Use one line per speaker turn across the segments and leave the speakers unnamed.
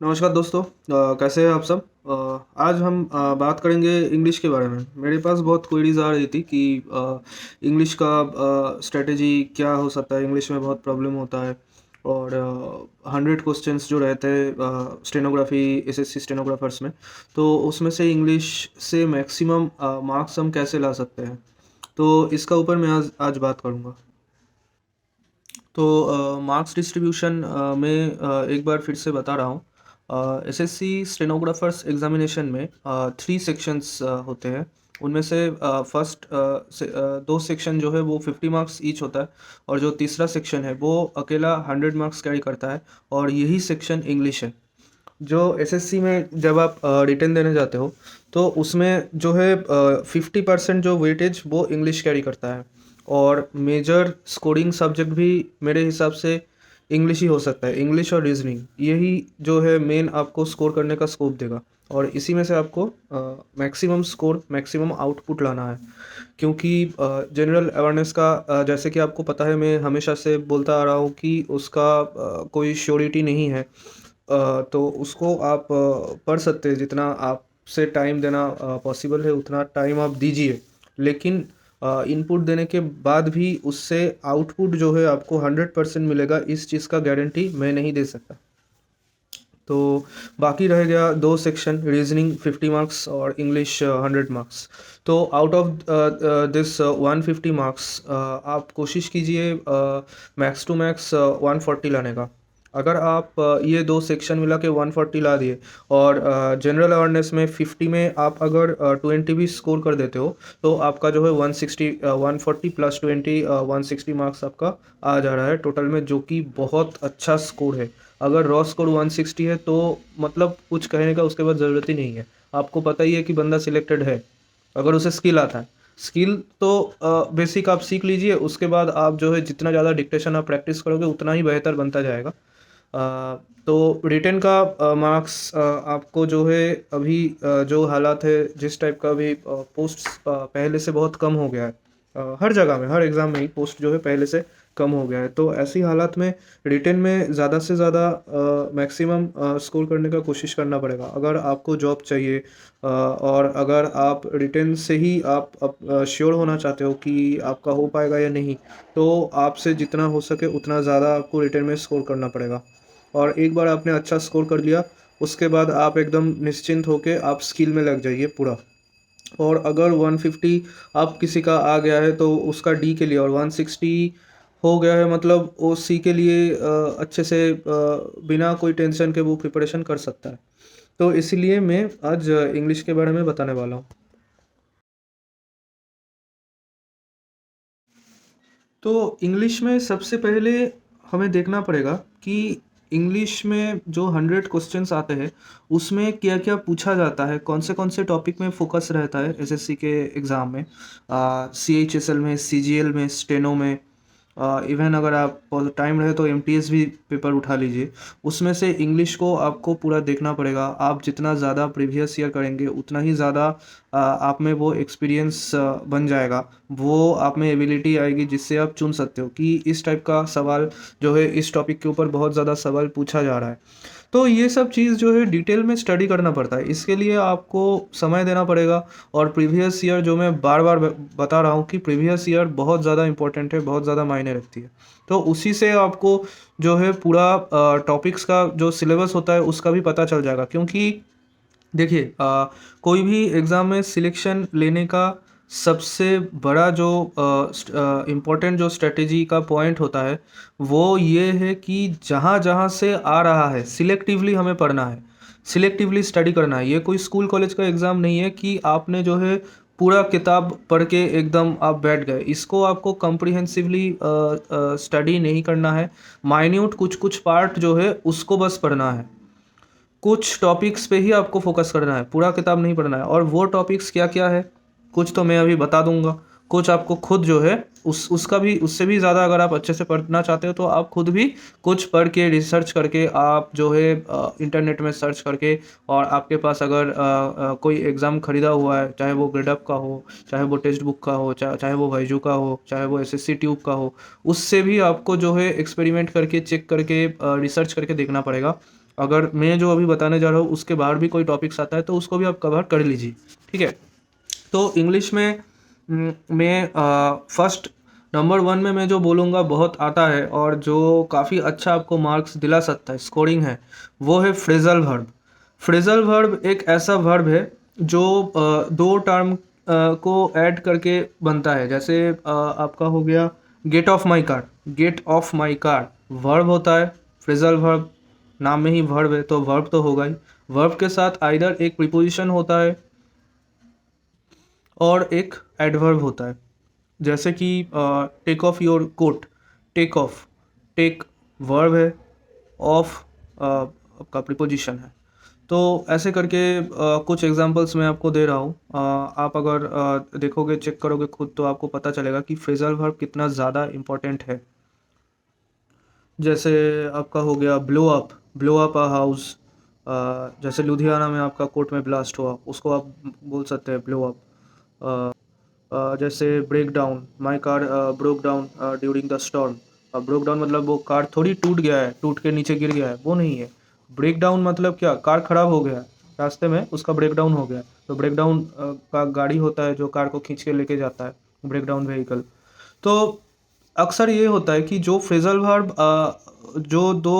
नमस्कार दोस्तों। कैसे हैं आप सब। आज हम बात करेंगे इंग्लिश के बारे में। मेरे पास बहुत क्वेरीज आ रही थी कि इंग्लिश का स्ट्रेटजी क्या हो सकता है। इंग्लिश में बहुत प्रॉब्लम होता है और 100 क्वेश्चंस जो रहते हैं स्टेनोग्राफी एसएससी स्टेनोग्राफर्स में, तो उसमें से इंग्लिश से मैक्सिमम मार्क्स हम कैसे ला सकते हैं, तो इसका ऊपर मैं आज आज बात करूँगा। तो मार्क्स डिस्ट्रीब्यूशन में एक बार फिर से बता रहा हूँ। एसएससी स्टेनोग्राफर्स एग्जामिनेशन में 3 सेक्शंस होते हैं। उनमें से फर्स्ट दो सेक्शन जो है वो 50 मार्क्स ईच होता है, और जो तीसरा सेक्शन है वो अकेला 100 मार्क्स कैरी करता है, और यही सेक्शन इंग्लिश है। जो एसएससी में जब आप रिटन देने जाते हो, तो उसमें जो है 50% जो वेटेज वो इंग्लिश कैरी करता है, और मेजर स्कोरिंग सब्जेक्ट भी मेरे हिसाब से इंग्लिश ही हो सकता है। इंग्लिश और रीजनिंग, यही जो है मेन आपको स्कोर करने का स्कोप देगा, और इसी में से आपको मैक्सिमम स्कोर मैक्सिमम आउटपुट लाना है। क्योंकि जनरल अवेयरनेस का जैसे कि आपको पता है, मैं हमेशा से बोलता आ रहा हूँ कि उसका कोई श्योरिटी नहीं है। तो उसको आप पढ़ सकते हैं, जितना आपसे टाइम देना पॉसिबल है उतना टाइम आप दीजिए, लेकिन इनपुट देने के बाद भी उससे आउटपुट जो है आपको 100% मिलेगा, इस चीज़ का गारंटी मैं नहीं दे सकता। तो बाकी रह गया दो सेक्शन, रीजनिंग 50 मार्क्स और इंग्लिश 100 मार्क्स। तो आउट ऑफ दिस 150 मार्क्स आप कोशिश कीजिए मैक्स टू मैक्स 140 लाने का। अगर आप ये दो सेक्शन मिला के 140 ला दिए, और जनरल अवेयरनेस में 50 में आप अगर 20 भी स्कोर कर देते हो, तो आपका जो है 160 140 प्लस 20 160 मार्क्स आपका आ जा रहा है टोटल में, जो कि बहुत अच्छा स्कोर है। अगर रॉ स्कोर 160 है तो मतलब कुछ कहने का उसके बाद ज़रूरत ही नहीं है। आपको पता ही है कि बंदा सिलेक्टेड है, अगर उसे स्किल आता है। स्किल तो बेसिक आप सीख लीजिए, उसके बाद आप जो है जितना ज़्यादा डिक्टेशन आप प्रैक्टिस करोगे उतना ही बेहतर बनता जाएगा। तो रिटेन का मार्क्स आपको जो है अभी जो हालात है, जिस टाइप का अभी पोस्ट पहले से बहुत कम हो गया है। हर जगह में, हर एग्ज़ाम में ही पोस्ट जो है पहले से कम हो गया है, तो ऐसी हालात में रिटेन में ज़्यादा से ज़्यादा मैक्सिमम स्कोर करने का कोशिश करना पड़ेगा अगर आपको जॉब चाहिए। और अगर आप रिटेन से ही आप श्योर होना चाहते हो कि आपका हो पाएगा या नहीं, तो आपसे जितना हो सके उतना ज़्यादा आपको रिटेन में स्कोर करना पड़ेगा। और एक बार आपने अच्छा स्कोर कर लिया, उसके बाद आप एकदम निश्चिंत होके आप स्किल में लग जाइए पूरा। और अगर 150 आप किसी का आ गया है तो उसका डी के लिए, और 160 हो गया है मतलब वो सी के लिए अच्छे से बिना कोई टेंशन के वो प्रिपरेशन कर सकता है। तो इसीलिए मैं आज इंग्लिश के बारे में बताने वाला हूँ। तो इंग्लिश में सबसे पहले हमें देखना पड़ेगा कि इंग्लिश में जो 100 क्वेश्चंस आते हैं उसमें क्या क्या पूछा जाता है, कौन से टॉपिक में फोकस रहता है एसएससी के एग्ज़ाम में, सीएचएसएल में, सीजीएल में, स्टेनो में। इवन अगर आप टाइम रहे तो एमटीएस भी पेपर उठा लीजिए। उसमें से इंग्लिश को आपको पूरा देखना पड़ेगा। आप जितना ज़्यादा प्रीवियस ईयर करेंगे उतना ही ज़्यादा आप में वो एक्सपीरियंस बन जाएगा, वो आप में एबिलिटी आएगी जिससे आप चुन सकते हो कि इस टाइप का सवाल जो है इस टॉपिक के ऊपर बहुत ज़्यादा सवाल पूछा जा रहा है। तो ये सब चीज़ जो है डिटेल में स्टडी करना पड़ता है, इसके लिए आपको समय देना पड़ेगा। और प्रीवियस ईयर, जो मैं बार बार बता रहा हूँ कि प्रीवियस ईयर बहुत ज़्यादा इंपॉर्टेंट है, बहुत ज़्यादा मायने रखती है। तो उसी से आपको जो है पूरा टॉपिक्स का जो सिलेबस होता है उसका भी पता चल जाएगा। क्योंकि देखिए कोई भी एग्ज़ाम में सिलेक्शन लेने का सबसे बड़ा जो इम्पोर्टेंट जो स्ट्रेटेजी का पॉइंट होता है, वो ये है कि जहाँ जहाँ से आ रहा है सिलेक्टिवली हमें पढ़ना है, सिलेक्टिवली स्टडी करना है। ये कोई स्कूल कॉलेज का एग्ज़ाम नहीं है कि आपने जो है पूरा किताब पढ़ के एकदम आप बैठ गए। इसको आपको कम्प्रिहेंसिवली स्टडी नहीं करना है। माइन्यूट कुछ कुछ पार्ट जो है उसको बस पढ़ना है। कुछ टॉपिक्स पे ही आपको फोकस करना है, पूरा किताब नहीं पढ़ना है। और वो टॉपिक्स क्या क्या है, कुछ तो मैं अभी बता दूंगा, कुछ आपको खुद जो है उसका भी, उससे भी ज़्यादा अगर आप अच्छे से पढ़ना चाहते हो तो आप खुद भी कुछ पढ़ के रिसर्च करके आप जो है इंटरनेट में सर्च करके, और आपके पास अगर कोई एग्ज़ाम खरीदा हुआ है, चाहे वो ग्रेडअप का हो, चाहे वो टेक्स्ट बुक का हो, चाहे वो वाइजू का हो, चाहे वो एसएससी ट्यूब का हो, उससे भी आपको जो है एक्सपेरिमेंट करके चेक करके रिसर्च करके देखना पड़ेगा। अगर मैं जो अभी बताने जा रहा हूँ उसके बाहर भी कोई टॉपिक्स आता है तो उसको भी आप कवर कर लीजिए, ठीक है। तो इंग्लिश में मैं फर्स्ट नंबर वन में मैं जो बोलूँगा बहुत आता है और जो काफ़ी अच्छा आपको मार्क्स दिला सकता है, स्कोरिंग है, वो है फ्रेजल वर्ब। फ्रेजल वर्ब एक ऐसा वर्ब है जो दो टर्म को ऐड करके बनता है। जैसे आपका हो गया get off my car, get off my car verb होता है, फ्रेजल वर्ब, नाम में ही वर्ब है तो वर्ब तो होगा ही। वर्ब के साथ आइदर एक प्रीपोजिशन होता है और एक एडवर्ब होता है। जैसे कि take off your coat, take off, take verb है, ऑफ आपका प्रीपोजिशन है। तो ऐसे करके कुछ एग्जांपल्स मैं आपको दे रहा हूँ। आप अगर देखोगे, चेक करोगे खुद तो आपको पता चलेगा कि फ्रेजल वर्ब कितना ज़्यादा इम्पोर्टेंट है। जैसे आपका हो गया ब्लो अप अ हाउस। जैसे लुधियाना में आपका कोर्ट में ब्लास्ट हुआ, उसको आप बोल सकते हैं ब्लो अप। जैसे break down, my car broke down during the storm. Broke down मतलब वो कार थोड़ी टूट गया है, टूट के नीचे गिर गया है, वो नहीं है। ब्रेक डाउन मतलब क्या, कार खराब हो गया है रास्ते में, उसका ब्रेक डाउन हो गया है। तो ब्रेक डाउन का गाड़ी होता है जो कार को खींच के लेके जाता है, ब्रेक डाउन व्हीकल। तो अक्सर ये होता है कि जो फ्रेजल वर्ब जो दो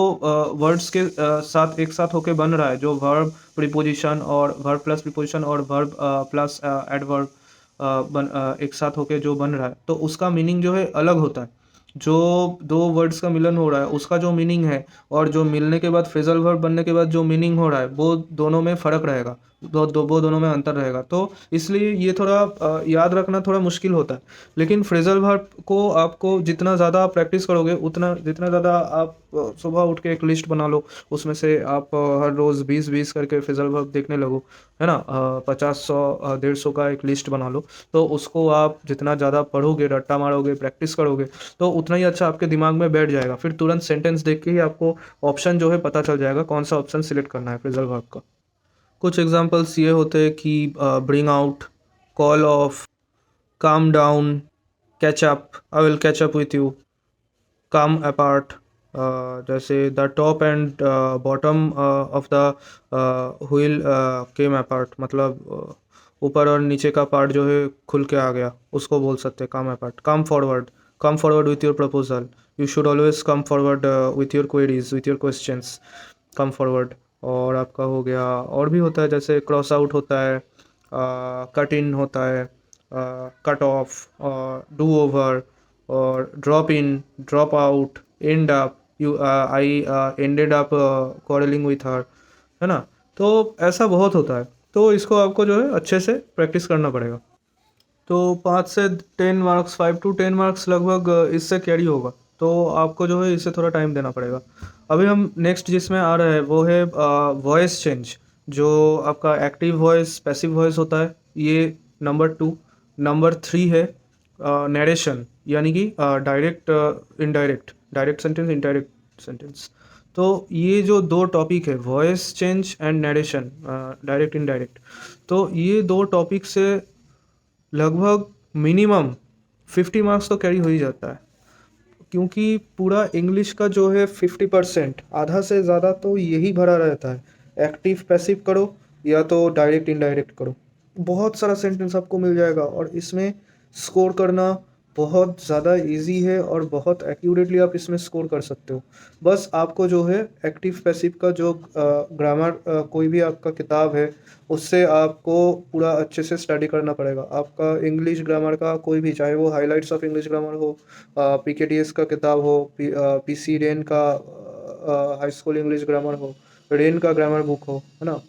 वर्ड्स के साथ एक साथ होके बन रहा है, जो वर्ब प्रीपोजिशन और वर्ब प्लस प्रीपोजिशन और वर्ब प्लस एडवर्ब एक साथ होके जो बन रहा है, तो उसका मीनिंग जो है अलग होता है। जो दो वर्ड्स का मिलन हो रहा है उसका जो मीनिंग है, और जो मिलने के बाद फ्रेजल वर्ब बनने के बाद जो मीनिंग हो रहा है, वो दोनों में फ़र्क रहेगा, वो दोनों में अंतर रहेगा। तो इसलिए ये थोड़ा याद रखना थोड़ा मुश्किल होता है। लेकिन फ्रेजल वर्ब को आपको जितना ज़्यादा आप प्रैक्टिस करोगे, उतना जितना ज़्यादा आप सुबह उठ के एक लिस्ट बना लो, उसमें से आप हर रोज़ 20-20 करके फ्रेजल वर्ब देखने लगो, है ना। 50-100 150 का एक लिस्ट बना लो। तो उसको आप जितना ज़्यादा पढ़ोगे, रट्टा मारोगे, प्रैक्टिस करोगे, तो उतना ही अच्छा आपके दिमाग में बैठ जाएगा। फिर तुरंत सेंटेंस देख के ही आपको ऑप्शन जो है पता चल जाएगा कौन सा ऑप्शन सिलेक्ट करना है फ्रेजल वर्ब का। कुछ एग्जांपल्स ये होते हैं कि bring out, call off, calm down, catch up, I will catch up with you, come apart. जैसे the top and bottom of the wheel came apart, मतलब ऊपर और नीचे का पार्ट जो है खुल के आ गया, उसको बोल सकते हैं come apart. Come forward with your proposal, you should always come forward with your queries, with your questions, come forward. और आपका हो गया और भी होता है, जैसे क्रॉस आउट होता है, कट इन होता है, कट ऑफ और डू ओवर, और drop in, drop out, and up, you I ended up quarrelling with her, है ना। तो ऐसा बहुत होता है, तो इसको आपको जो है अच्छे से प्रैक्टिस करना पड़ेगा। तो 5 से 10 मार्क्स, 5 to 10 मार्क्स लगभग इससे कैरी होगा। तो आपको जो है इससे थोड़ा टाइम देना पड़ेगा। अभी हम नेक्स्ट जिसमें आ रहे हैं वो है वॉइस चेंज। जो आपका एक्टिव वॉइस, पैसिव वॉइस होता है, ये नंबर 2। नंबर 3 है नरेशन, यानी कि direct indirect, direct sentence, indirect sentence. तो ये जो दो टॉपिक है, voice change and narration, direct indirect, तो ये दो टॉपिक से लगभग मिनिमम 50 मार्क्स तो कैरी हो ही जाता है। क्योंकि पूरा इंग्लिश का जो है 50%, आधा से ज़्यादा तो यही भरा रहता है। एक्टिव पैसिव करो या तो डायरेक्ट इनडायरेक्ट करो, बहुत सारा सेंटेंस आपको मिल जाएगा। और इसमें स्कोर करना बहुत ज़्यादा इजी है और बहुत एक्यूरेटली आप इसमें स्कोर कर सकते हो। बस आपको जो है एक्टिव पैसिव का जो ग्रामर, कोई भी आपका किताब है उससे आपको पूरा अच्छे से स्टडी करना पड़ेगा। आपका इंग्लिश ग्रामर का कोई भी, चाहे वो हाइलाइट्स ऑफ इंग्लिश ग्रामर हो, PKTS का किताब हो, PC रेन का हाई स्कूल इंग्लिश ग्रामर हो, रेन का ग्रामर बुक हो, है ना,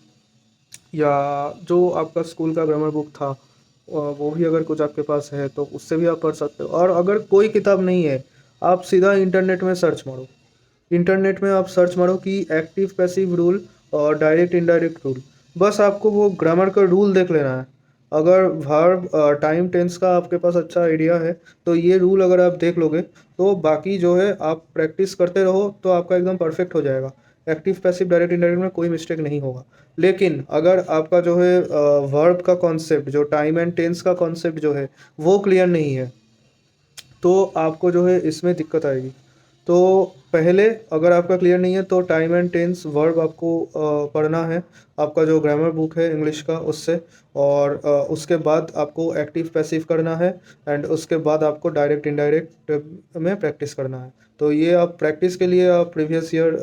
या जो आपका स्कूल का ग्रामर बुक था वो भी अगर कुछ आपके पास है तो उससे भी आप पढ़ सकते हो। और अगर कोई किताब नहीं है, आप सीधा इंटरनेट में सर्च मारो। इंटरनेट में आप सर्च मारो कि एक्टिव पैसिव रूल और डायरेक्ट इनडायरेक्ट रूल। बस आपको वो ग्रामर का रूल देख लेना है। अगर वर्ब टाइम टेंस का आपके पास अच्छा आइडिया है तो ये रूल अगर आप देख लोगे तो बाकी जो है आप प्रैक्टिस करते रहो तो आपका एकदम परफेक्ट हो जाएगा। एक्टिव पैसिव डायरेक्ट इनडायरेक्ट में कोई मिस्टेक नहीं होगा। लेकिन अगर आपका जो है वर्ब का कॉन्सेप्ट, जो टाइम एंड टेंस का कॉन्सेप्ट जो है वो क्लियर नहीं है, तो आपको जो है इसमें दिक्कत आएगी। तो पहले अगर आपका क्लियर नहीं है तो टाइम एंड टेंस वर्ब आपको पढ़ना है, आपका जो ग्रामर बुक है इंग्लिश का उससे। और उसके बाद आपको एक्टिव पैसिव करना है, एंड उसके बाद आपको डायरेक्ट इनडायरेक्ट में प्रैक्टिस करना है। तो ये आप प्रैक्टिस के लिए आप प्रीवियस ईयर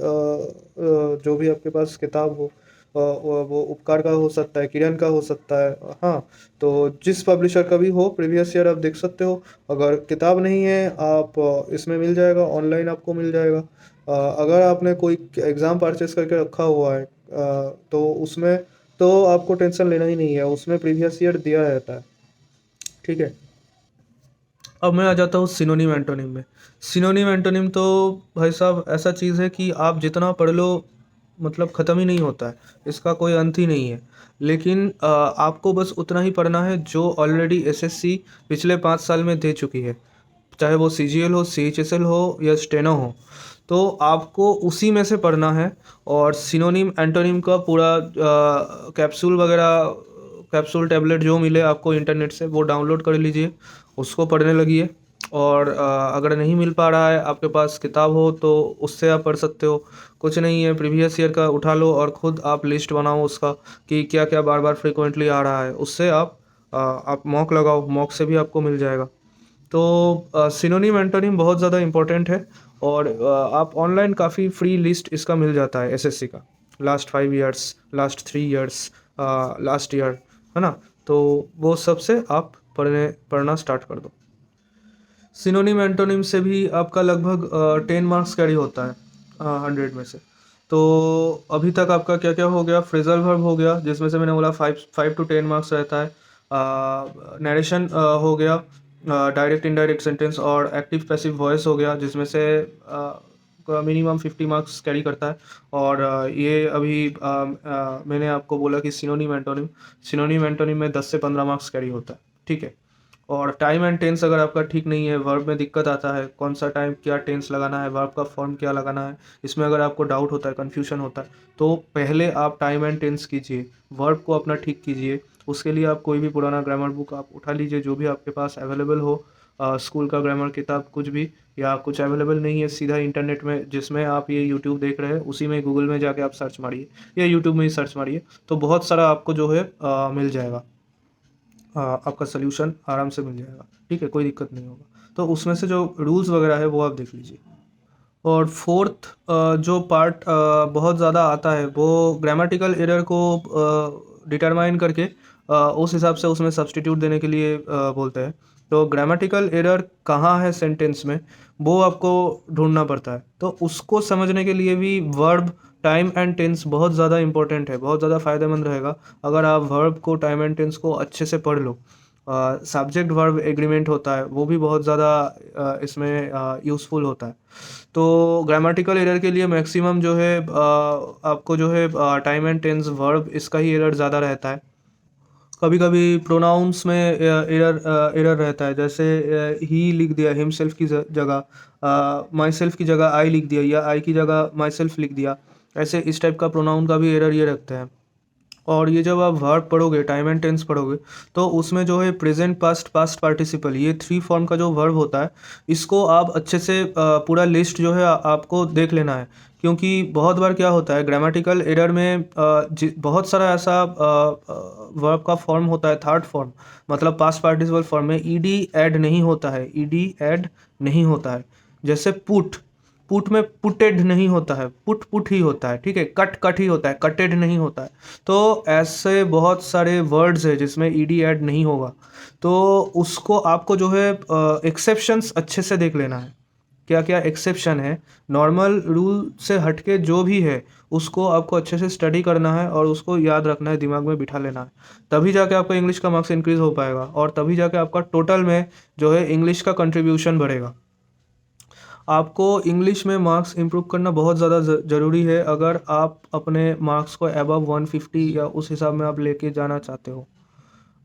जो भी आपके पास किताब हो, वो उपकार का हो सकता है, किरण का हो सकता है, हाँ। तो जिस पब्लिशर का भी हो प्रीवियस ईयर आप देख सकते हो। अगर किताब नहीं है आप इसमें मिल जाएगा, ऑनलाइन आपको मिल जाएगा। अगर आपने कोई एग्ज़ाम परचेस करके रखा हुआ है तो उसमें तो आपको टेंशन लेना ही नहीं है, उसमें प्रीवियस ईयर दिया रहता है, ठीक है। अब मैं आ जाता हूँ सिनोनिम एंटोनिम में। सिनोनिम एंटोनिम तो भाई साहब ऐसा चीज़ है कि आप जितना पढ़ लो मतलब ख़त्म ही नहीं होता है, इसका कोई अंत ही नहीं है। लेकिन आपको बस उतना ही पढ़ना है जो ऑलरेडी एसएससी पिछले 5 साल में दे चुकी है, चाहे वो सीजीएल हो, सीएचएसएल हो या स्टेनो हो। तो आपको उसी में से पढ़ना है। और सिनोनिम एंटोनिम का पूरा कैप्सूल वगैरह, कैप्सूल टैबलेट जो मिले आपको इंटरनेट से वो डाउनलोड कर लीजिए, उसको पढ़ने लगिए। और अगर नहीं मिल पा रहा है, आपके पास किताब हो तो उससे आप पढ़ सकते हो। कुछ नहीं है, प्रीवियस ईयर का उठा लो और ख़ुद आप लिस्ट बनाओ उसका कि क्या क्या बार बार फ्रिक्वेंटली आ रहा है, उससे आप मॉक लगाओ, मॉक से भी आपको मिल जाएगा। तो सिनोनिम एंटोनिम बहुत ज़्यादा इम्पोर्टेंट है। और आप ऑनलाइन काफ़ी फ्री लिस्ट इसका मिल जाता है एसएससी का, last 5 years, last 3 years, last year, है ना। तो वो सब से आप पढ़ना स्टार्ट कर दो। सिनोनिम एंटोनिम से भी आपका लगभग 10 मार्क्स कैरी होता है 100 में से। तो अभी तक आपका क्या क्या हो गया, फ्रेजल वर्ब हो गया जिसमें से मैंने बोला 5 to 10 मार्क्स रहता है। नरेशन हो गया, डायरेक्ट इनडायरेक्ट सेंटेंस और एक्टिव पैसिव वॉइस हो गया जिसमें से मिनिमम 50 मार्क्स कैरी करता है। और ये अभी मैंने आपको बोला कि सिनोनिम एंटोनिम में 10 से 15 मार्क्स कैरी होता है, ठीक है। और टाइम एंड टेंस अगर आपका ठीक नहीं है, वर्ब में दिक्कत आता है, कौन सा टाइम क्या टेंस लगाना है, वर्ब का फॉर्म क्या लगाना है, इसमें अगर आपको डाउट होता है, कन्फ्यूजन होता है, तो पहले आप टाइम एंड टेंस कीजिए, वर्ब को अपना ठीक कीजिए। उसके लिए आप कोई भी पुराना ग्रामर बुक आप उठा लीजिए, जो भी आपके पास अवेलेबल हो, स्कूल का ग्रामर किताब कुछ भी, या कुछ अवेलेबल नहीं है सीधा इंटरनेट में जिसमें आप ये यूट्यूब देख रहे हैं उसी में गूगल में जाके आप सर्च मारिए या यूट्यूब में ही सर्च मारिए, तो बहुत सारा आपको जो है मिल जाएगा। आपका सल्यूशन आराम से मिल जाएगा, ठीक है, कोई दिक्कत नहीं होगा। तो उसमें से जो रूल्स वगैरह है वो आप देख लीजिए। और फोर्थ जो पार्ट बहुत ज़्यादा आता है वो ग्रामेटिकल एरर को डिटरमाइन करके उस हिसाब से उसमें सब्स्टिट्यूट देने के लिए बोलते हैं। तो ग्रामेटिकल एरर कहाँ है सेंटेंस में, वो आपको ढूंढना पड़ता है। तो उसको समझने के लिए भी वर्ब, टाइम एंड टेंस बहुत ज़्यादा इंपॉर्टेंट है, बहुत ज़्यादा फ़ायदेमंद रहेगा अगर आप वर्ब को, टाइम एंड टेंस को अच्छे से पढ़ लो। सब्जेक्ट वर्ब एग्रीमेंट होता है वो भी बहुत ज़्यादा इसमें यूज़फुल होता है। तो ग्रामेटिकल एरर के लिए मैक्सिमम जो है आपको जो है टाइम एंड टेंस वर्ब इसका ही एरर ज़्यादा रहता है। कभी कभी प्रोनाउंस में एरर रहता है, जैसे ही लिख दिया हिमसेल्फ की जगह, माई सेल्फ की जगह आई लिख दिया, या आई की जगह माई सेल्फ लिख दिया। ऐसे इस टाइप का प्रोनाउन का भी एरर ये रखते हैं। और ये जब आप वर्ब पढ़ोगे, टाइम एंड टेंस पढ़ोगे, तो उसमें जो है प्रेजेंट, पास्ट, पास्ट पार्टिसिपल, ये 3 फॉर्म का जो वर्ब होता है, इसको आप अच्छे से पूरा लिस्ट जो है आपको देख लेना है। क्योंकि बहुत बार क्या होता है ग्रामेटिकल एरर में बहुत सारा ऐसा वर्ब का फॉर्म होता है, थर्ड फॉर्म, मतलब पास्ट पार्टिसिपल फॉर्म में ईडी ऐड नहीं होता है, ईडी ऐड नहीं होता है। जैसे पुट, पुट में पुटेड नहीं होता है, पुट पुट ही होता है, ठीक है। कट कट ही होता है, कटेड नहीं होता है। तो ऐसे बहुत सारे वर्ड्स है जिसमें ईडी ऐड नहीं होगा। तो उसको आपको जो है एक्सेप्शंस अच्छे से देख लेना है, क्या क्या एक्सेप्शन है, नॉर्मल रूल से हटके जो भी है उसको आपको अच्छे से स्टडी करना है और उसको याद रखना है, दिमाग में बिठा लेना है। तभी जाके आपका इंग्लिश का मार्क्स इंक्रीज हो पाएगा और तभी जाके आपका टोटल में जो है इंग्लिश का कंट्रीब्यूशन बढ़ेगा। आपको इंग्लिश में मार्क्स इंप्रूव करना बहुत ज़्यादा ज़रूरी है अगर आप अपने मार्क्स को अबव 150 या उस हिसाब में आप लेके जाना चाहते हो।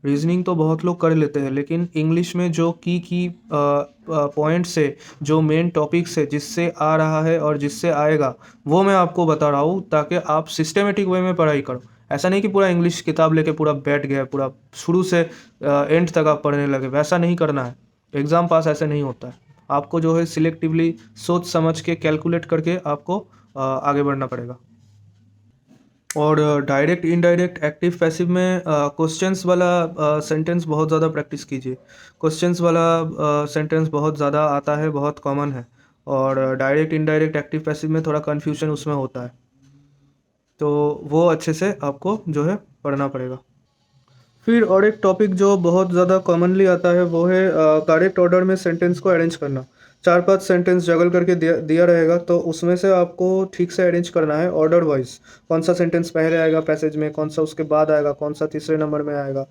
रीजनिंग तो बहुत लोग कर लेते हैं, लेकिन इंग्लिश में जो की पॉइंट्स है, जो मेन टॉपिक्स है, जिससे आ रहा है और जिससे आएगा, वो मैं आपको बता रहा हूँ ताकि आप सिस्टमेटिक वे में पढ़ाई करो। ऐसा नहीं कि पूरा इंग्लिश किताब लेके पूरा बैठ गया, पूरा शुरू से एंड तक आप पढ़ने लगे, वैसा नहीं करना है। एग्ज़ाम पास ऐसे नहीं होता है। आपको जो है सिलेक्टिवली सोच समझ के कैलकुलेट करके आपको आगे बढ़ना पड़ेगा। और डायरेक्ट इनडायरेक्ट एक्टिव पैसिव में क्वेश्चंस वाला सेंटेंस बहुत ज़्यादा प्रैक्टिस कीजिए। क्वेश्चंस वाला सेंटेंस बहुत ज़्यादा आता है, बहुत कॉमन है। और डायरेक्ट इनडायरेक्ट एक्टिव पैसिव में थोड़ा कन्फ्यूजन उसमें होता है, तो वो अच्छे से आपको जो है पढ़ना पड़ेगा। फिर और एक टॉपिक जो बहुत ज़्यादा कॉमनली आता है वो है करेक्ट ऑर्डर में सेंटेंस को अरेंज करना। 4-5 सेंटेंस जगल करके दिया रहेगा, तो उसमें से आपको ठीक से अरेंज करना है ऑर्डर वाइज। कौन सा सेंटेंस पहले आएगा पैसेज में, कौन सा उसके बाद आएगा, कौन सा तीसरे नंबर में आएगा।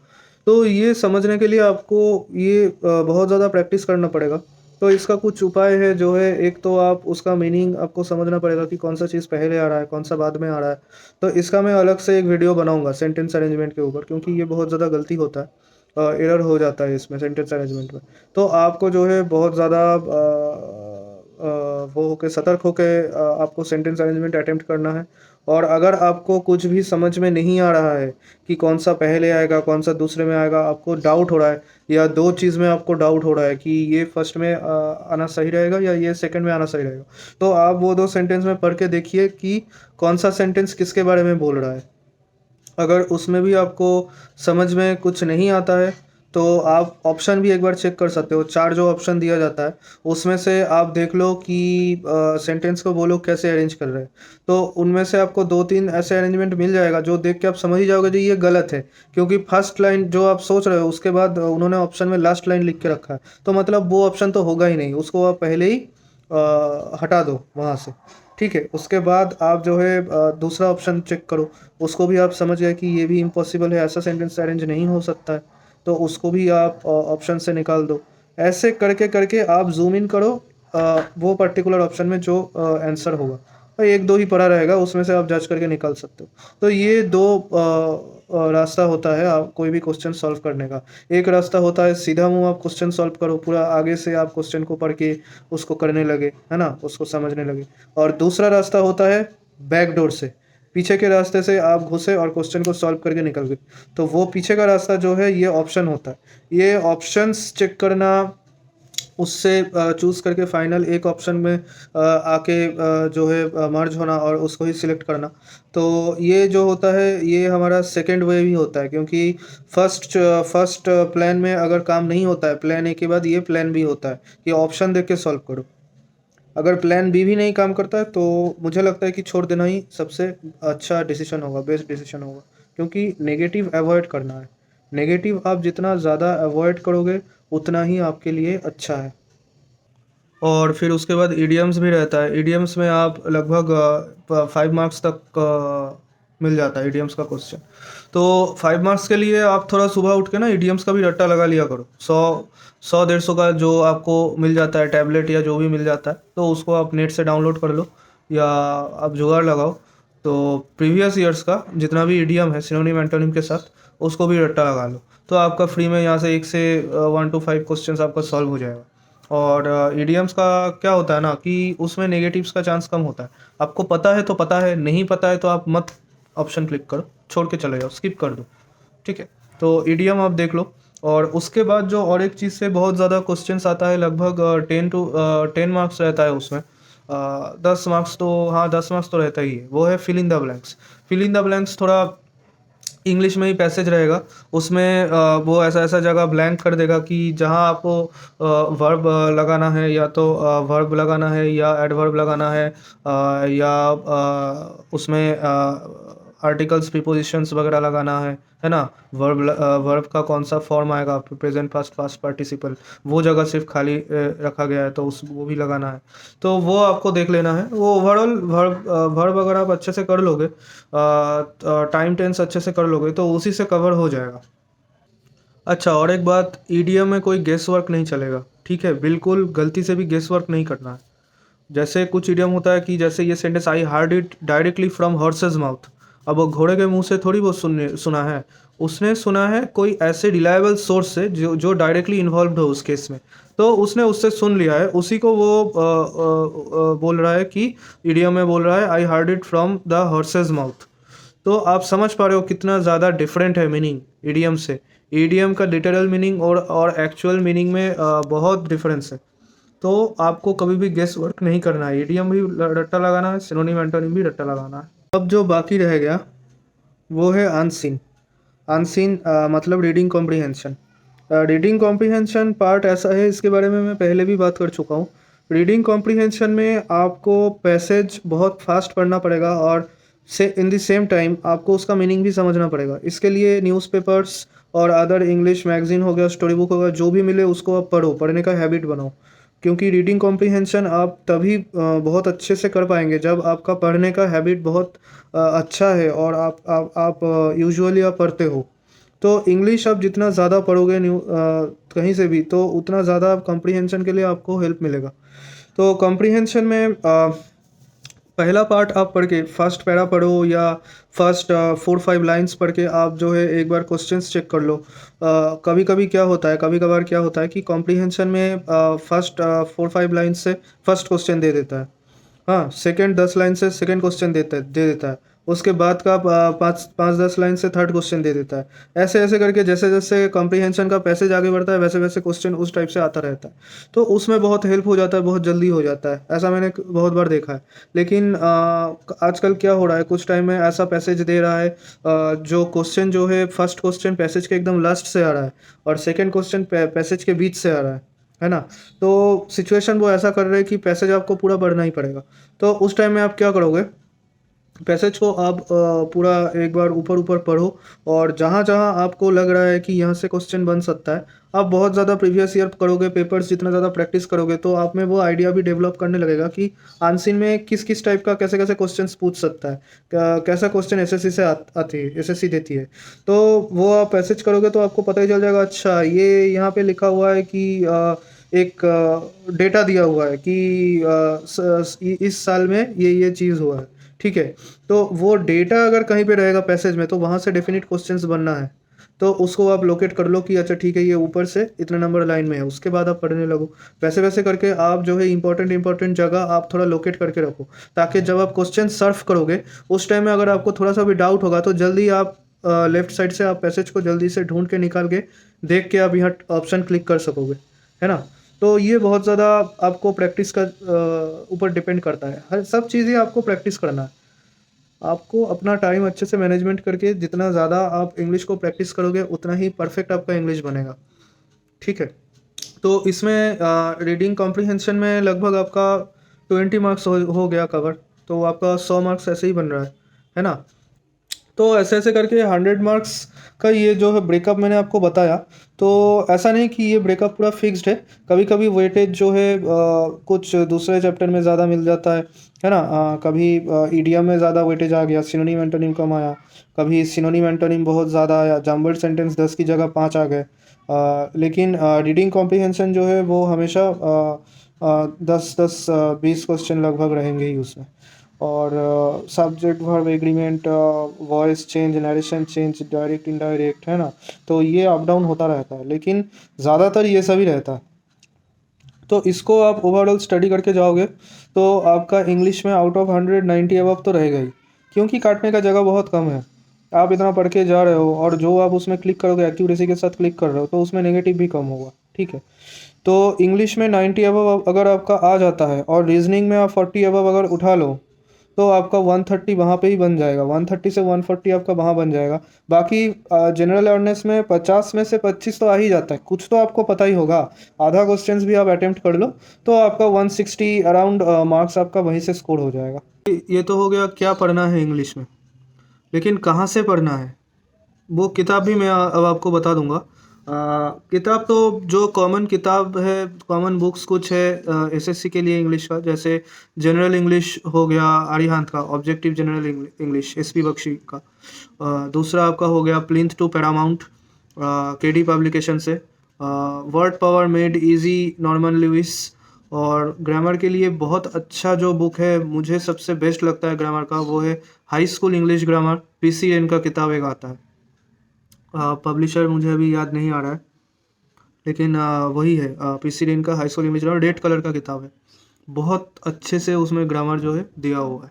तो ये समझने के लिए आपको ये बहुत ज़्यादा प्रैक्टिस करना पड़ेगा। तो इसका कुछ उपाय है जो है, एक तो आप उसका मीनिंग आपको समझना पड़ेगा कि कौन सा चीज़ पहले आ रहा है, कौन सा बाद में आ रहा है। तो इसका मैं अलग से एक वीडियो बनाऊंगा सेंटेंस अरेंजमेंट के ऊपर, क्योंकि ये बहुत ज़्यादा गलती होता है, एरर हो जाता है इसमें सेंटेंस अरेंजमेंट में। तो आपको जो है बहुत ज़्यादा वो होके सतर्क होके आपको सेंटेंस अरेंजमेंट अटेम्प्ट करना है। और अगर आपको कुछ भी समझ में नहीं आ रहा है कि कौन सा पहले आएगा, कौन सा दूसरे में आएगा, आपको डाउट हो रहा है, या दो चीज़ में आपको डाउट हो रहा है कि ये फर्स्ट में आना सही रहेगा या ये सेकंड में आना सही रहेगा, तो आप वो दो सेंटेंस में पढ़ के देखिए कि कौन सा सेंटेंस किसके बारे में बोल रहा है। अगर उसमें भी आपको समझ में कुछ नहीं आता है, तो आप ऑप्शन भी एक बार चेक कर सकते हो। 4 जो ऑप्शन दिया जाता है उसमें से आप देख लो कि सेंटेंस को वो लोग कैसे अरेंज कर रहे हैं। तो उनमें से आपको 2-3 ऐसे अरेंजमेंट मिल जाएगा जो देख के आप समझ ही जाओगे जी ये गलत है, क्योंकि फर्स्ट लाइन जो आप सोच रहे हो उसके बाद उन्होंने ऑप्शन में लास्ट लाइन लिख के रखा है, तो मतलब वो ऑप्शन तो होगा ही नहीं, उसको आप पहले ही हटा दो वहाँ से। ठीक है, उसके बाद आप जो है दूसरा ऑप्शन चेक करो, उसको भी आप समझ गए कि ये भी इम्पॉसिबल है, ऐसा सेंटेंस अरेंज नहीं हो सकता है, तो उसको भी आप ऑप्शन से निकाल दो। ऐसे करके करके आप जूम इन करो वो पर्टिकुलर ऑप्शन में जो आंसर होगा, और एक दो ही पड़ा रहेगा उसमें से आप जज करके निकाल सकते हो। तो ये दो रास्ता होता है आप कोई भी क्वेश्चन सॉल्व करने का। एक रास्ता होता है सीधा मुंह आप क्वेश्चन सॉल्व करो, पूरा आगे से आप क्वेश्चन को पढ़ के उसको करने लगे, है ना, उसको समझने लगे। और दूसरा रास्ता होता है बैक डोर से, पीछे के रास्ते से आप घुसे और क्वेश्चन को सॉल्व करके निकल गए। तो वो पीछे का रास्ता जो है ये ऑप्शन होता है। ये ऑप्शंस चेक करना, उससे चूज़ करके फाइनल एक ऑप्शन में आके जो है मर्ज होना और उसको ही सिलेक्ट करना। तो ये जो होता है ये हमारा सेकंड वे भी होता है, क्योंकि फर्स्ट प्लान में अगर काम नहीं होता है प्लान ए के बाद ये प्लान बी होता है कि ऑप्शन देख के सॉल्व करो। अगर प्लान बी भी नहीं काम करता है तो मुझे लगता है कि छोड़ देना ही सबसे अच्छा डिसीजन होगा, बेस्ट डिसीजन होगा, क्योंकि नेगेटिव अवॉइड करना है। नेगेटिव आप जितना ज़्यादा अवॉइड करोगे उतना ही आपके लिए अच्छा है। और फिर उसके बाद ईडियम्स भी रहता है। ईडियम्स में आप लगभग 5 मार्क्स तक मिल जाता है ईडियम्स का क्वेश्चन। तो 5 मार्क्स के लिए आप थोड़ा सुबह उठ के ना ईडियम्स का भी रट्टा लगा लिया करो। 100-150 का जो आपको मिल जाता है टैबलेट या जो भी मिल जाता है, तो उसको आप नेट से डाउनलोड कर लो या आप जुगाड़ लगाओ। तो प्रीवियस ईयर्स का जितना भी ईडियम है सिनोनिम एंटोनिम के साथ उसको भी रट्टा लगा लो, तो आपका फ्री में यहाँ से 1 से 1 to 5 क्वेश्चन आपका सॉल्व हो जाएगा। और ईडियम्स का क्या होता है ना कि उसमें नेगेटिव्स का चांस कम होता है। आपको पता है तो पता है, नहीं पता है तो आप मत ऑप्शन क्लिक करो, छोड़ के चले जाओ, स्किप कर दो। ठीक है, तो ईडियम आप देख लो। और उसके बाद जो और एक चीज़ से बहुत ज़्यादा क्वेश्चंस आता है, लगभग 10 मार्क्स रहता है उसमें। 10 मार्क्स तो, हाँ 10 मार्क्स तो रहता ही है, वो है fill in the blanks. Fill in the blanks थोड़ा इंग्लिश में ही पैसेज रहेगा, उसमें वो ऐसा ऐसा जगह ब्लैंक कर देगा कि जहाँ आपको वर्ब लगाना है, या तो वर्ब लगाना है या एडवर्ब लगाना है, या उसमें आर्टिकल्स प्रीपोजिशंस वगैरह लगाना है ना। वर्ब का कौन सा फॉर्म आएगा, प्रेजेंट पास्ट पास्ट पार्टिसिपल, वो जगह सिर्फ खाली रखा गया है, तो उस वो भी लगाना है। तो वो आपको देख लेना है। वो ओवरऑल वर्ब अगर आप अच्छे से कर लोगे, टाइम टेंस अच्छे से कर लोगे, तो उसी से कवर हो जाएगा। अच्छा, और एक बात, ईडीएम में कोई गेस वर्क नहीं चलेगा, ठीक है, बिल्कुल गलती से भी गेस वर्क नहीं करना है। जैसे कुछ ईडियम होता है कि जैसे ये sentence, I heard it directly from horse's mouth. अब वो घोड़े के मुंह से थोड़ी वो सुना है, उसने सुना है कोई ऐसे रिलायबल सोर्स से जो डायरेक्टली इन्वॉल्व हो उस केस में, तो उसने उससे सुन लिया है, उसी को वो बोल रहा है कि ईडियम में बोल रहा है I heard it from the horse's mouth. तो आप समझ पा रहे हो कितना ज़्यादा डिफरेंट है मीनिंग ईडियम से। ईडियम का लिटरल मीनिंग और एक्चुअल मीनिंग में बहुत डिफरेंस है। तो आपको कभी भी गेस वर्क नहीं करना है, ईडियम भी रट्टा लगाना है, सिनोनिम एंटोनिम भी रट्टा लगाना है। अब जो बाकी रह गया वो है अनसीन। अनसीन मतलब reading comprehension. Reading comprehension part ऐसा है, इसके बारे में मैं पहले भी बात कर चुका हूँ। रीडिंग कॉम्प्रीहेंशन में आपको पैसेज बहुत फास्ट पढ़ना पड़ेगा और से इन द सेम टाइम आपको उसका मीनिंग भी समझना पड़ेगा। इसके लिए न्यूज़पेपर्स और अदर इंग्लिश मैगजीन हो गया, स्टोरी बुक हो गया, जो भी मिले उसको आप पढ़ो, पढ़ने का हैबिट बनाओ। क्योंकि रीडिंग कॉम्प्रीहेंशन आप तभी बहुत अच्छे से कर पाएंगे जब आपका पढ़ने का हैबिट बहुत अच्छा है और आप यूजुअली आप पढ़ते हो। तो इंग्लिश आप जितना ज़्यादा पढ़ोगे कहीं से भी, तो उतना ज़्यादा आप कॉम्प्रीहेंशन के लिए आपको हेल्प मिलेगा। तो कॉम्प्रीहेंशन में पहला पार्ट आप पढ़ के फर्स्ट पैरा पढ़ो या फर्स्ट 4-5 लाइंस पढ़ के आप जो है एक बार क्वेश्चंस चेक कर लो। कभी कभी क्या होता है, कभी कभार क्या होता है कि कॉम्प्रीहेंशन में फर्स्ट 4-5 लाइन से फर्स्ट क्वेश्चन दे देता है। हाँ, सेकंड 10 लाइन से सेकंड क्वेश्चन दे देता है। उसके बाद का 5-10 लाइन से थर्ड क्वेश्चन दे देता है। ऐसे ऐसे करके जैसे जैसे कॉम्प्रीहेंशन का पैसेज आगे बढ़ता है वैसे वैसे क्वेश्चन उस टाइप से आता रहता है। तो उसमें बहुत हेल्प हो जाता है, बहुत जल्दी हो जाता है, ऐसा मैंने बहुत बार देखा है। लेकिन आजकल क्या हो रहा है, कुछ टाइम में ऐसा पैसेज दे रहा है जो क्वेश्चन जो है फर्स्ट क्वेश्चन पैसेज के एकदम लास्ट से आ रहा है और सेकंड क्वेश्चन पैसेज के बीच से आ रहा है ना। तो सिचुएशन वो ऐसा कर रहे हैं कि पैसेज आपको पूरा पढ़ना ही पड़ेगा। तो उस टाइम में आप क्या करोगे, पैसेज को आप पूरा एक बार ऊपर ऊपर पढ़ो और जहाँ जहाँ आपको लग रहा है कि यहाँ से क्वेश्चन बन सकता है, आप बहुत ज़्यादा प्रीवियस ईयर करोगे, पेपर्स जितना ज़्यादा प्रैक्टिस करोगे तो आप में वो आइडिया भी डेवलप करने लगेगा कि आंसर में किस किस टाइप का कैसे कैसे क्वेश्चन पूछ सकता है, कैसा क्वेश्चन एसएससी से आती है, एसएससी देती है। तो वो आप पैसेज करोगे तो आपको पता ही चल जाएगा, अच्छा ये यहाँ पे लिखा हुआ है कि एक डेटा दिया हुआ है कि इस साल में ये चीज़ हुआ है, ठीक है। तो वो डेटा अगर कहीं पे रहेगा पैसेज में तो वहाँ से डेफिनेट क्वेश्चंस बनना है। तो उसको आप लोकेट कर लो कि अच्छा ठीक है ये ऊपर से इतने नंबर लाइन में है, उसके बाद आप पढ़ने लगो। वैसे वैसे करके आप जो है इंपॉर्टेंट जगह आप थोड़ा लोकेट करके रखो, ताकि जब आप क्वेश्चन सर्व करोगे उस टाइम में अगर आपको थोड़ा सा भी डाउट होगा तो जल्दी आप लेफ्ट साइड से आप पैसेज को जल्दी से ढूंढ के निकाल के देख के आप यहाँ ऑप्शन क्लिक कर सकोगे, है ना। तो ये बहुत ज़्यादा आपको प्रैक्टिस का ऊपर डिपेंड करता है, हर सब चीज़ें आपको प्रैक्टिस करना है। आपको अपना टाइम अच्छे से मैनेजमेंट करके जितना ज़्यादा आप इंग्लिश को प्रैक्टिस करोगे उतना ही परफेक्ट आपका इंग्लिश बनेगा, ठीक है। तो इसमें रीडिंग कॉम्प्रीहेंशन में लगभग आपका 20 मार्क्स हो गया कवर, तो आपका 100 मार्क्स ऐसे ही बन रहा है ना। तो ऐसे ऐसे करके 100 मार्क्स का ये जो है ब्रेकअप मैंने आपको बताया। तो ऐसा नहीं कि ये ब्रेकअप पूरा फिक्स्ड है, कभी कभी वेटेज जो है कुछ दूसरे चैप्टर में ज़्यादा मिल जाता है ना। कभी ईडियम में ज़्यादा वेटेज आ गया, सिनोनिम एंटोनिम कम आया, कभी सिनोनिम एंटोनिम बहुत ज़्यादा आया, जम्बल्ड सेंटेंस 10 की जगह 5 आ गए। लेकिन रीडिंग कॉम्प्रीहेंशन जो है वो हमेशा 10-10 20 क्वेश्चन लगभग रहेंगे ही उसमें। और subject verb agreement, voice change, narration change, direct indirect, है ना। तो ये अप डाउन होता रहता है लेकिन ज़्यादातर ये सभी रहता है। तो इसको आप ओवरऑल स्टडी करके जाओगे तो आपका इंग्लिश में आउट ऑफ 190 अबव तो रहेगा ही, क्योंकि काटने का जगह बहुत कम है। आप इतना पढ़ के जा रहे हो और जो आप उसमें क्लिक करोगे एक्यूरेसी के साथ क्लिक कर रहे हो तो उसमें नेगेटिव भी कम होगा, ठीक है। तो इंग्लिश में 90 अबव अगर आपका आ जाता है और रीजनिंग में आप 40 अबव अगर उठा लो तो आपका 130 वहाँ पे ही बन जाएगा, 130 से 140 आपका वहाँ बन जाएगा। बाकी जनरल अवेयरनेस में 50 में से 25 तो आ ही जाता है, कुछ तो आपको पता ही होगा। आधा क्वेश्चंस भी आप अटेम्प्ट कर लो तो आपका 160 अराउंड मार्क्स आपका वहीं से स्कोर हो जाएगा। ये तो हो गया क्या पढ़ना है इंग्लिश में, लेकिन कहाँ से पढ़ना है वो किताब भी मैं अब आपको बता दूंगा। किताब तो जो कॉमन किताब है, कॉमन बुक्स कुछ है एसएससी के लिए इंग्लिश का, जैसे जनरल इंग्लिश हो गया आर्यहांत का, objective general English SP Bakshi का। दूसरा आपका हो गया Plinth to Paramount KD publication से। Word Power Made Easy Norman Lewis. और ग्रामर के लिए बहुत अच्छा जो बुक है, मुझे सबसे बेस्ट लगता है ग्रामर का, वो है high school English grammar, PCN का किताब एक आता है। पब्लिशर मुझे अभी याद नहीं आ रहा है, लेकिन वही है पीसीएन का high school English grammar, red colour का किताब है, बहुत अच्छे से उसमें ग्रामर जो है दिया हुआ है।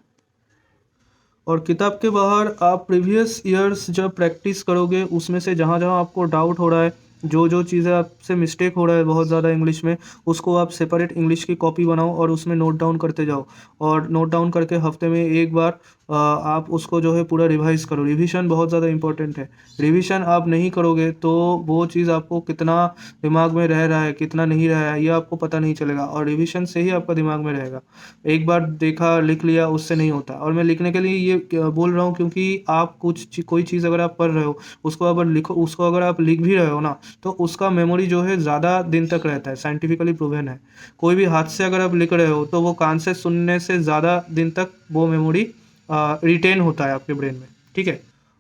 और किताब के बाहर आप प्रीवियस ईयर्स जब प्रैक्टिस करोगे उसमें से जहाँ जहाँ आपको डाउट हो रहा है जो जो चीज़ें आपसे मिस्टेक हो रहा है बहुत ज़्यादा इंग्लिश में, उसको आप सेपरेट इंग्लिश की कॉपी बनाओ और उसमें नोट डाउन करते जाओ। और नोट डाउन करके हफ्ते में एक बार आप उसको जो है पूरा रिवाइज करो। रिवीजन बहुत ज़्यादा इंपॉर्टेंट है। रिवीजन आप नहीं करोगे तो वो चीज़ आपको कितना दिमाग में रह रहा है कितना नहीं रहा है ये आपको पता नहीं चलेगा, और रिवीजन से ही आपका दिमाग में रहेगा। एक बार देखा लिख लिया उससे नहीं होता। और मैं लिखने के लिए ये बोल रहा हूँ क्योंकि आप कोई चीज़ अगर आप पढ़ रहे हो, उसको अगर आप लिख भी रहे हो ना, तो उसका मेमोरी जो है ज़्यादा दिन तक रहता है, साइंटिफिकली प्रूवन है। कोई भी हाथ से अगर आप लिख रहे हो तो वो कान से सुनने से ज़्यादा दिन तक वो मेमोरी रिटेन होता है आपके ब्रेन में, ठीक है।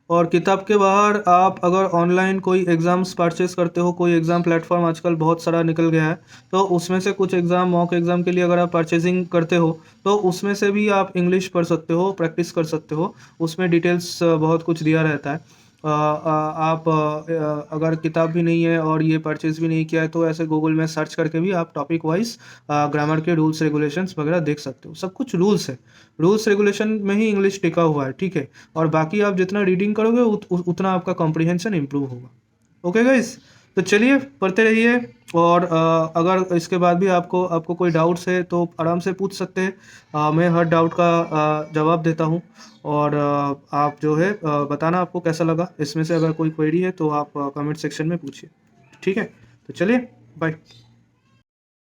और किताब के बाहर आप अगर ऑनलाइन कोई एग्ज़ाम्स परचेस करते हो, कोई एग्ज़ाम प्लेटफॉर्म आजकल बहुत सारा निकल गया है, तो उसमें से कुछ एग्ज़ाम मॉक एग्ज़ाम के लिए अगर आप परचेजिंग करते हो, तो उसमें से भी आप इंग्लिश पढ़ सकते हो, प्रैक्टिस कर सकते हो। उसमें डिटेल्स बहुत कुछ दिया रहता है। आप अगर किताब भी नहीं है और ये परचेज़ भी नहीं किया है, तो ऐसे गूगल में सर्च करके भी आप टॉपिक वाइज़ ग्रामर के रूल्स रेगुलेशंस वगैरह देख सकते हो। सब कुछ रूल्स है। रूल्स रेगुलेशन में ही इंग्लिश टिका हुआ है, ठीक है। और बाकी आप जितना रीडिंग करोगे उतना आपका कॉम्प्रिहेंशन इम्प्रूव होगा। ओके गाइस, तो चलिए पढ़ते रहिए। और अगर इसके बाद भी आपको आपको कोई डाउट्स है तो आराम से पूछ सकते हैं। मैं हर डाउट का जवाब देता हूँ। और आप जो है बताना आपको कैसा लगा। इसमें से अगर कोई क्वेरी है तो आप कमेंट सेक्शन में पूछिए, ठीक है। तो चलिए, बाय।